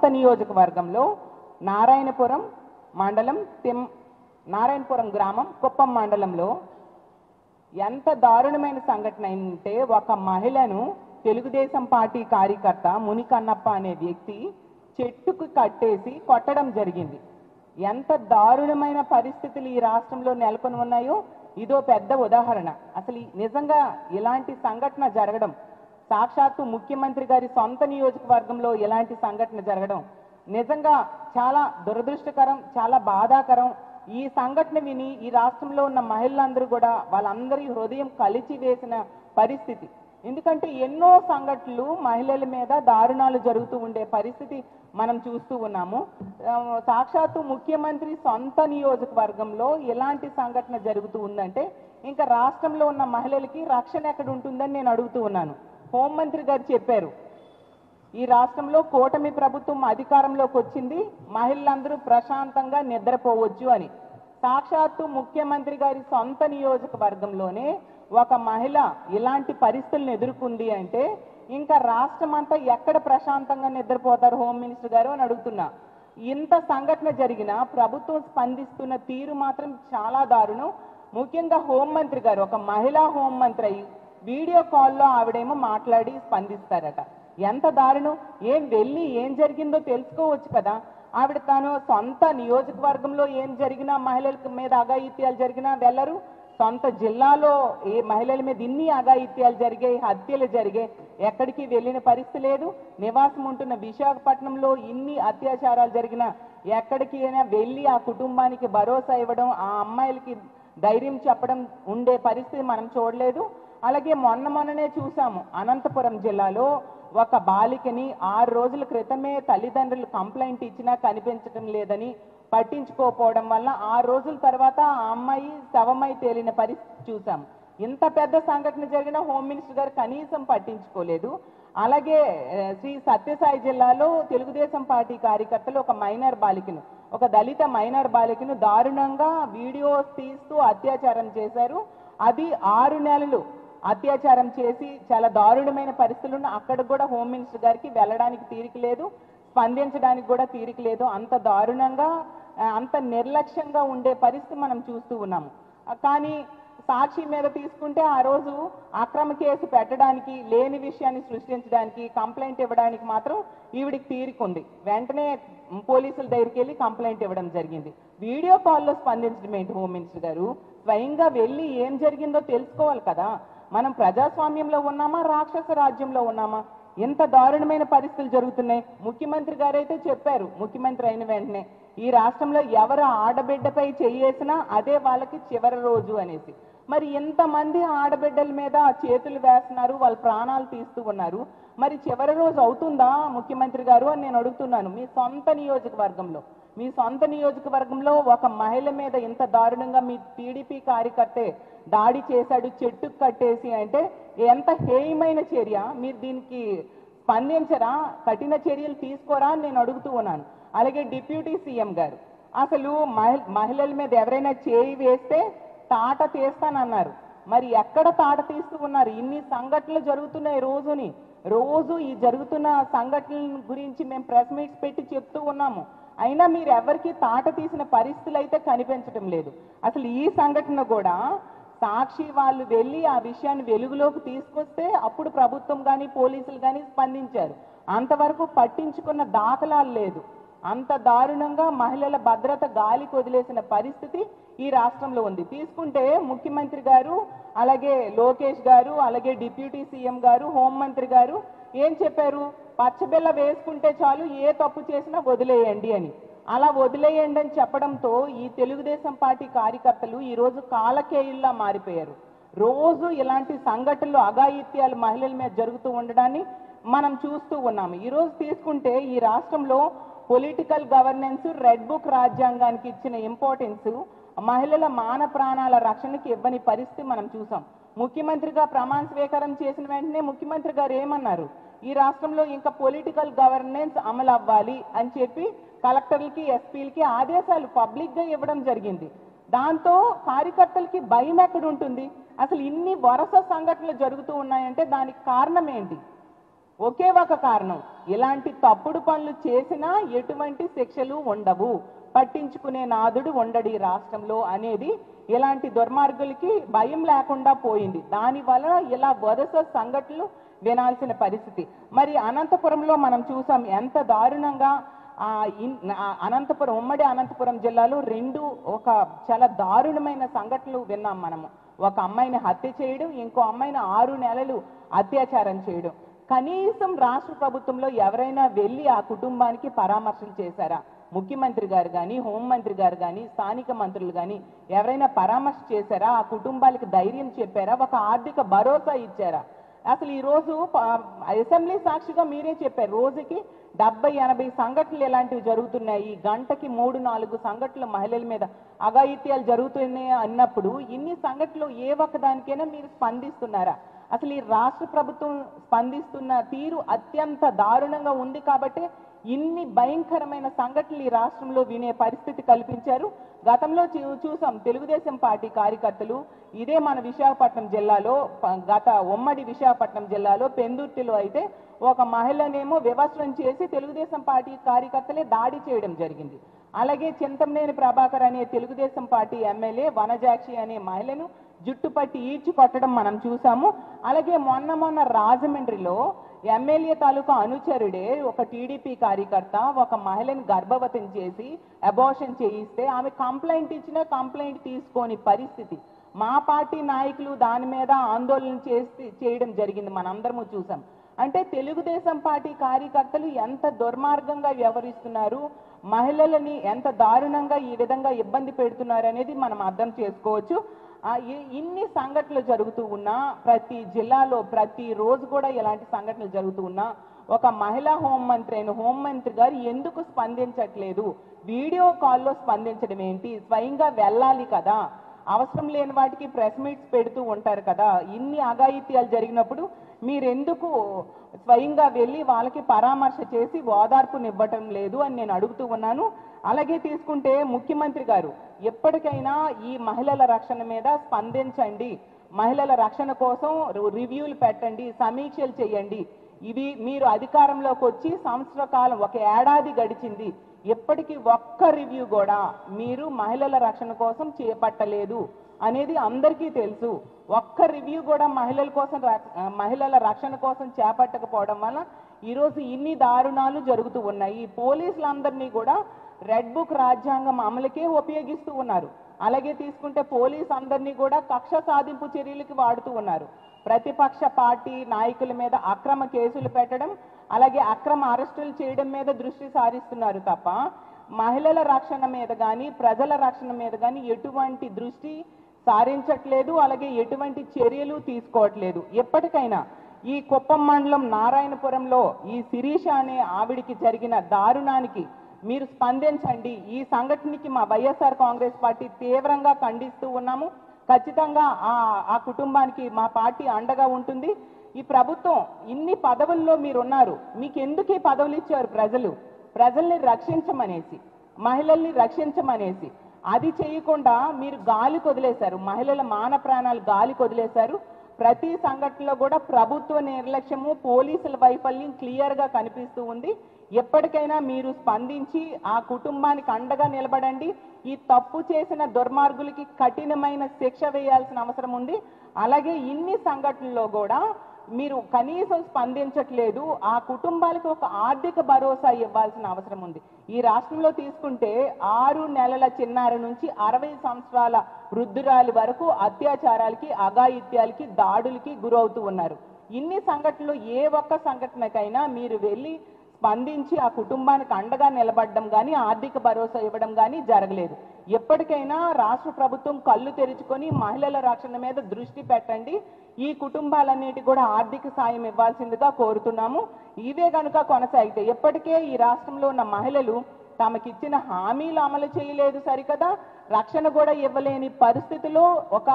సొంత నియోజకవర్గంలో నారాయణపురం మండలం నారాయణపురం గ్రామం కుప్పం మండలంలో ఎంత దారుణమైన సంఘటన అంటే ఒక మహిళను తెలుగుదేశం పార్టీ కార్యకర్త మునికన్నప్ప అనే వ్యక్తి చెట్టుకు కట్టేసి కొట్టడం జరిగింది. ఎంత దారుణమైన పరిస్థితులు ఈ రాష్ట్రంలో నెలకొని ఉన్నాయో ఇదో పెద్ద ఉదాహరణ. అసలు నిజంగా ఇలాంటి సంఘటన జరగడం, సాక్షాత్తు ముఖ్యమంత్రి గారి సొంత నియోజకవర్గంలో ఇలాంటి సంఘటన జరగడం నిజంగా చాలా దురదృష్టకరం, చాలా బాధాకరం. ఈ సంఘటన విని ఈ రాష్ట్రంలో ఉన్న మహిళలందరూ కూడా వాళ్ళందరి హృదయం కలిచి వేసిన పరిస్థితి. ఎందుకంటే ఎన్నో సంఘటనలు మహిళల మీద దారుణాలు జరుగుతూ ఉండే పరిస్థితి మనం చూస్తూ ఉన్నాము. సాక్షాత్తు ముఖ్యమంత్రి సొంత నియోజకవర్గంలో ఎలాంటి సంఘటన జరుగుతూ ఉందంటే ఇంకా రాష్ట్రంలో ఉన్న మహిళలకి రక్షణ ఎక్కడ ఉంటుందని నేను అడుగుతూ ఉన్నాను. హోంమంత్రి గారు చెప్పారు, ఈ రాష్ట్రంలో కూటమి ప్రభుత్వం అధికారంలోకి వచ్చింది, మహిళలందరూ ప్రశాంతంగా నిద్రపోవచ్చు అని. సాక్షాత్తు ముఖ్యమంత్రి గారి సొంత నియోజకవర్గంలోనే ఒక మహిళ ఇలాంటి పరిస్థితులను ఎదుర్కొంది అంటే ఇంకా రాష్ట్రం అంతా ఎక్కడ ప్రశాంతంగా నిద్రపోతారు హోమ్ మినిస్టర్ గారు అని అడుగుతున్నా. ఇంత సంఘటన జరిగినా ప్రభుత్వం స్పందిస్తున్న తీరు మాత్రం చాలా దారుణం. ముఖ్యంగా హోంమంత్రి గారు ఒక మహిళా హోంమంత్రి అయ్యి వీడియో కాల్లో ఆవిడేమో మాట్లాడి స్పందిస్తారట. ఎంత దారుణం! వెళ్ళి ఏం జరిగిందో తెలుసుకోవచ్చు కదా. ఆవిడ తాను సొంత నియోజకవర్గంలో ఏం జరిగినా, మహిళల మీద అఘాయిత్యాలు జరిగినా వెళ్ళరు. సొంత జిల్లాలో ఏ మహిళల మీద ఇన్ని అఘాయిత్యాలు జరిగాయి, హత్యలు జరిగాయి, ఎక్కడికి వెళ్ళిన పరిస్థితి లేదు. నివాసం ఉంటున్న విశాఖపట్నంలో ఇన్ని అత్యాచారాలు జరిగినా ఎక్కడికి అయినా వెళ్ళి ఆ కుటుంబానికి భరోసా ఇవ్వడం, ఆ అమ్మాయిలకి ధైర్యం చెప్పడం ఉండే పరిస్థితి మనం చూడలేదు. అలాగే మొన్ననే చూసాము, అనంతపురం జిల్లాలో ఒక బాలికని 6 రోజుల క్రితమే తల్లిదండ్రులు కంప్లైంట్ ఇచ్చినా కనిపించడం లేదని పట్టించుకోకపోవడం వల్ల 6 రోజుల తర్వాత ఆ అమ్మాయి శవమై తేలిన పరిస్థితి చూసాము. ఇంత పెద్ద సంఘటన జరిగిన హోమ్ మినిస్టర్ గారు కనీసం పట్టించుకోలేదు. అలాగే శ్రీ సత్యసాయి జిల్లాలో తెలుగుదేశం పార్టీ కార్యకర్తలు ఒక మైనర్ బాలికను, ఒక దళిత మైనర్ బాలికను దారుణంగా వీడియోస్ తీస్తూ అత్యాచారం చేశారు. అది 6 నెలలు అత్యాచారం చేసి చాలా దారుణమైన పరిస్థితులను అక్కడికి కూడా హోమ్ మినిస్టర్ గారికి వెళ్ళడానికి తీరిక లేదు, స్పందించడానికి కూడా తీరిక లేదు. అంత దారుణంగా అంత నిర్లక్ష్యంగా ఉండే పరిస్థితి మనం చూస్తూ ఉన్నాము. కానీ సాక్షి మీద తీసుకుంటే ఆ రోజు అక్రమ కేసు పెట్టడానికి, లేని విషయాన్ని సృష్టించడానికి, కంప్లైంట్ ఇవ్వడానికి మాత్రం ఈవిడికి తీరికుంది. వెంటనే పోలీసుల దగ్గరికి వెళ్ళి కంప్లైంట్ ఇవ్వడం జరిగింది. వీడియో కాల్లో స్పందించడం ఏంటి హోమ్ మినిస్టర్ గారు? స్వయంగా వెళ్ళి ఏం జరిగిందో తెలుసుకోవాలి కదా. మనం ప్రజాస్వామ్యంలో ఉన్నామా, రాక్షస రాజ్యంలో ఉన్నామా? ఎంత దారుణమైన పరిస్థితులు జరుగుతున్నాయి. ముఖ్యమంత్రి గారైతే చెప్పారు, ముఖ్యమంత్రి అయిన వెంటనే ఈ రాష్ట్రంలో ఎవరు ఆడబిడ్డపై చెయ్యేసినా అదే వాళ్ళకి చివరి రోజు అనేసి. మరి ఎంతమంది ఆడబిడ్డల మీద చేతులు వేస్తున్నారు, వాళ్ళ ప్రాణాలు తీస్తూ ఉన్నారు. మరి చివరి రోజు అవుతుందా ముఖ్యమంత్రి గారు అని నేను అడుగుతున్నాను. మీ సొంత నియోజకవర్గంలో ఒక మహిళ మీద ఇంత దారుణంగా మీ టీడీపీ కార్యకర్తే దాడి చేశాడు, చెట్టుకు కట్టేసి అంటే ఎంత హేయమైన చర్య. మీరు దీనికి స్పందించరా, కఠిన చర్యలు తీసుకోరా అని నేను అడుగుతూ ఉన్నాను. అలాగే డిప్యూటీ సీఎం గారు అసలు మహిళల మీద ఎవరైనా చేయి వేస్తే తాట తీస్తానన్నారు. మరి ఎక్కడ తాట తీస్తూ ఉన్నారు? ఇన్ని సంఘటనలు జరుగుతున్నాయి రోజు ఈ జరుగుతున్న సంఘటనల గురించి మేము ప్రెస్ మీట్స్ పెట్టి చెప్తూ ఉన్నాము. అయినా మీరు ఎవరికి తాట తీసిన పరిస్థితులు అయితే కనిపించడం లేదు. అసలు ఈ సంఘటన కూడా సాక్షి వాళ్ళు వెళ్ళి ఆ విషయాన్ని వెలుగులోకి తీసుకొస్తే అప్పుడు ప్రభుత్వం కానీ పోలీసులు కానీ స్పందించారు. అంతవరకు పట్టించుకున్న దాఖలాలు లేదు. అంత దారుణంగా మహిళల భద్రత గాలికి వదిలేసిన పరిస్థితి ఈ రాష్ట్రంలో ఉంది. తీసుకుంటే ముఖ్యమంత్రి గారు, అలాగే లోకేష్ గారు, అలాగే డిప్యూటీ సీఎం గారు, హోంమంత్రి గారు ఏం చెప్పారు? పచ్చబిల్ల వేసుకుంటే చాలు, ఏ తప్పు చేసినా వదిలేయండి అని. అలా వదిలేయండి అని చెప్పడంతో ఈ తెలుగుదేశం పార్టీ కార్యకర్తలు ఈరోజు కాలకేయుల్లా మారిపోయారు. రోజు ఇలాంటి సంఘటనలు, అఘాయిత్యాలు మహిళల మీద జరుగుతూ ఉండడాన్ని మనం చూస్తూ ఉన్నాము. ఈరోజు తీసుకుంటే ఈ రాష్ట్రంలో పొలిటికల్ గవర్నెన్స్, రెడ్ బుక్ రాజ్యాంగానికి ఇచ్చిన ఇంపార్టెన్స్ మహిళల మాన ప్రాణాల రక్షణకి ఇవ్వని పరిస్థితి మనం చూసాం. ముఖ్యమంత్రిగా ప్రమాణ స్వీకారం చేసిన వెంటనే ముఖ్యమంత్రి గారు ఏమన్నారు? ఈ రాష్ట్రంలో ఇంకా పొలిటికల్ గవర్నెన్స్ అమలు అవ్వాలి అని చెప్పి కలెక్టర్లకి, ఎస్పీలకి ఆదేశాలు పబ్లిక్గా ఇవ్వడం జరిగింది. దాంతో కార్యకర్తలకి భయం ఎక్కడ ఉంటుంది? అసలు ఇన్ని వరుస సంఘటనలు జరుగుతూ ఉన్నాయంటే దానికి కారణం ఏంటి? ఒకే ఒక కారణం, ఇలాంటి తప్పుడు పనులు చేసినా ఎటువంటి శిక్షలు ఉండవు, పట్టించుకునే నాదుడు ఉండడు ఈ రాష్ట్రంలో అనేది ఇలాంటి దుర్మార్గులకి భయం లేకుండా పోయింది. దానివల్ల ఇలా వరుస సంఘటనలు వినాల్సిన పరిస్థితి. మరి అనంతపురంలో మనం చూసాం ఎంత దారుణంగా అనంతపురం, ఉమ్మడి అనంతపురం జిల్లాలో ఒక చాలా దారుణమైన సంఘటనలు విన్నాం మనము. ఒక అమ్మాయిని హత్య చేయడం, ఇంకో అమ్మాయిని 6 నెలలు అత్యాచారం చేయడం. కనీసం రాష్ట్ర ప్రభుత్వంలో ఎవరైనా వెళ్ళి ఆ కుటుంబానికి పరామర్శలు చేశారా? ముఖ్యమంత్రి గారు కానీ, హోంమంత్రి గారు కానీ, స్థానిక మంత్రులు కానీ ఎవరైనా పరామర్శ చేశారా? ఆ కుటుంబాలకు ధైర్యం చెప్పారా? ఒక ఆర్థిక భరోసా ఇచ్చారా? అసలు ఈరోజు అసెంబ్లీ సాక్షిగా మీరే చెప్పారు, రోజుకి 70-80 సంఘటనలు ఇలాంటివి జరుగుతున్నాయి, గంటకి 3-4 సంఘటనలు మహిళల మీద అఘాయిత్యాలు జరుగుతున్నాయి అన్నప్పుడు ఇన్ని సంఘటనలు ఏ ఒక్కదానికైనా మీరు స్పందిస్తున్నారా? అసలు ఈ రాష్ట్ర ప్రభుత్వం స్పందిస్తున్న తీరు అత్యంత దారుణంగా ఉంది కాబట్టి ఇన్ని భయంకరమైన సంఘటనలు ఈ రాష్ట్రంలో వినే పరిస్థితి కల్పించారు. గతంలో చూసాం తెలుగుదేశం పార్టీ కార్యకర్తలు ఇదే మన విశాఖపట్నం జిల్లాలో, ఉమ్మడి విశాఖపట్నం జిల్లాలో పెందుర్తిలో అయితే ఒక మహిళనేమో వివస్త్రం చేసి తెలుగుదేశం పార్టీ కార్యకర్తలే దాడి చేయడం జరిగింది. అలాగే చింతమనేని ప్రభాకర్ అనే తెలుగుదేశం పార్టీ ఎమ్మెల్యే వనజాక్షి అనే మహిళను జుట్టుపట్టి ఈడ్చి కొట్టడం మనం చూసాము. అలాగే మొన్న రాజమండ్రిలో ఎమ్మెల్యే తాలూకా అనుచరుడే ఒక టీడీపీ కార్యకర్త ఒక మహిళను గర్భవతిని చేసి అబార్షన్ చేయిస్తే ఆమె కంప్లైంట్ ఇచ్చినా కంప్లైంట్ తీసుకోని పరిస్థితి. మా పార్టీ నాయకులు దాని మీద ఆందోళన చేయడం జరిగింది, మనందరము చూసాం. అంటే తెలుగుదేశం పార్టీ కార్యకర్తలు ఎంత దుర్మార్గంగా వ్యవహరిస్తున్నారు, మహిళలని ఎంత దారుణంగా ఈ విధంగా ఇబ్బంది పెడుతున్నారు అనేది మనం అర్థం చేసుకోవచ్చు. ఇన్ని సంఘటనలు జరుగుతూ ఉన్నా, ప్రతి జిల్లాలో ప్రతిరోజు కూడా ఇలాంటి సంఘటనలు జరుగుతూ ఉన్నా ఒక మహిళా హోంమంత్రి అయిన హోంమంత్రి గారు ఎందుకు స్పందించట్లేదు? వీడియో కాల్లో స్పందించడం ఏంటి? స్వయంగా వెళ్ళాలి కదా, అవసరం లేని వాటికి ప్రెస్ మీట్స్ పెడుతూ ఉంటారు కదా. ఇన్ని అఘాయిత్యాలు జరిగినప్పుడు మీరెందుకు స్వయంగా వెళ్ళి వాళ్ళకి పరామర్శ చేసి ఓదార్పునివ్వటం లేదు అని నేను అడుగుతూ ఉన్నాను. అలాగే తీసుకుంటే ముఖ్యమంత్రి గారు ఎప్పటికైనా ఈ మహిళల రక్షణ మీద స్పందించండి, మహిళల రక్షణ కోసం రివ్యూలు పెట్టండి, సమీక్షలు చేయండి. ఇవి మీరు అధికారంలోకి వచ్చి సంవత్సర కాలం, ఒక ఏడాది గడిచింది, ఎప్పటికీ ఒక్క రివ్యూ కూడా మీరు మహిళల రక్షణ కోసం చేపట్టలేదు అనేది అందరికీ తెలుసు. ఒక్క రివ్యూ కూడా మహిళల రక్షణ కోసం చేపట్టకపోవడం వల్ల ఈరోజు ఇన్ని దారుణాలు జరుగుతూ ఉన్నాయి. పోలీసులందరినీ కూడా రెడ్ బుక్ రాజ్యాంగం అమలుకే ఉపయోగిస్తూ ఉన్నారు. అలాగే తీసుకుంటే పోలీసు అందరినీ కూడా కక్ష సాధింపు చర్యలకి వాడుతూ ఉన్నారు. ప్రతిపక్ష పార్టీ నాయకుల మీద అక్రమ కేసులు పెట్టడం, అలాగే అక్రమ అరెస్టులు చేయడం మీద దృష్టి సారిస్తున్నారు తప్ప మహిళల రక్షణ మీద కానీ ప్రజల రక్షణ మీద కానీ ఎటువంటి దృష్టి సారించట్లేదు, అలాగే ఎటువంటి చర్యలు తీసుకోవట్లేదు. ఎప్పటికైనా ఈ కుప్పం మండలం నారాయణపురంలో ఈ శిరీష అనే ఆవిడికి జరిగిన దారుణానికి మీరు స్పందించండి. ఈ సంఘటనకి మా వైఎస్ఆర్ కాంగ్రెస్ పార్టీ తీవ్రంగా ఖండిస్తూ ఉన్నాము. ఖచ్చితంగా ఆ కుటుంబానికి మా పార్టీ అండగా ఉంటుంది. ఈ ప్రభుత్వం ఇన్ని పదవుల్లో మీరున్నారు, మీకు ఎందుకు ఈ పదవులు ఇచ్చారు? ప్రజల్ని రక్షించమనేసి, మహిళల్ని రక్షించమనేసి. అది చేయకుండా మీరు గాలి కొదిలేశారు, మహిళల మాన ప్రాణాలు గాలి కొదిలేశారు. ప్రతి సంఘటనలో కూడా ప్రభుత్వ నిర్లక్ష్యము, పోలీసుల వైఫల్యం క్లియర్గా కనిపిస్తూ ఉంది. ఎప్పటికైనా మీరు స్పందించి ఆ కుటుంబానికి అండగా నిలబడండి. ఈ తప్పు చేసిన దుర్మార్గులకి కఠినమైన శిక్ష వేయాల్సిన అవసరం ఉంది. అలాగే ఇన్ని సంఘటనల్లో కూడా మీరు కనీసం స్పందించట్లేదు. ఆ కుటుంబాలకు ఒక ఆర్థిక భరోసా ఇవ్వాల్సిన అవసరం ఉంది. ఈ రాష్ట్రంలో తీసుకుంటే 6 నెలల చిన్నారి నుంచి 60 సంవత్సరాల వృద్ధురాలి వరకు అత్యాచారాలకి, అఘాయిత్యాలకి, దాడులకి గురవుతూ ఉన్నారు. ఇన్ని సంఘటనలు ఏ ఒక్క సంఘటనకైనా మీరు వెళ్ళి స్పందించి ఆ కుటుంబానికి అండగా నిలబడడం కానీ, ఆర్థిక భరోసా ఇవ్వడం కానీ జరగలేదు. ఎప్పటికైనా రాష్ట్ర ప్రభుత్వం కళ్ళు తెరుచుకొని మహిళల రక్షణ మీద దృష్టి పెట్టండి. ఈ కుటుంబాలన్నిటి కూడా ఆర్థిక సాయం ఇవ్వాల్సిందిగా కోరుతున్నాము. ఇవే కనుక కొనసాగితే ఎప్పటికే ఈ రాష్ట్రంలో ఉన్న మహిళలు తమకిచ్చిన హామీలు అమలు చేయలేదు సరికదా, రక్షణ కూడా ఇవ్వలేని పరిస్థితిలో ఒక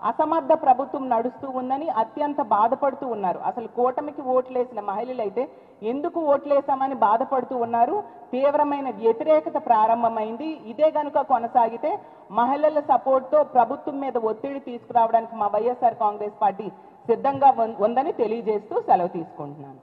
అసమర్థ ప్రభుత్వం నడుస్తూ ఉందని అత్యంత బాధపడుతూ ఉన్నారు. అసలు కూటమికి ఓట్లేసిన మహిళలైతే ఎందుకు ఓట్లేసామని బాధపడుతూ ఉన్నారు. తీవ్రమైన వ్యతిరేకత ప్రారంభమైంది. ఇదే గనుక కొనసాగితే మహిళల సపోర్ట్తో ప్రభుత్వం మీద ఒత్తిడి తీసుకురావడానికి మా వైఎస్ఆర్ కాంగ్రెస్ పార్టీ సిద్ధంగా ఉందని తెలియజేస్తూ సెలవు తీసుకుంటున్నాను.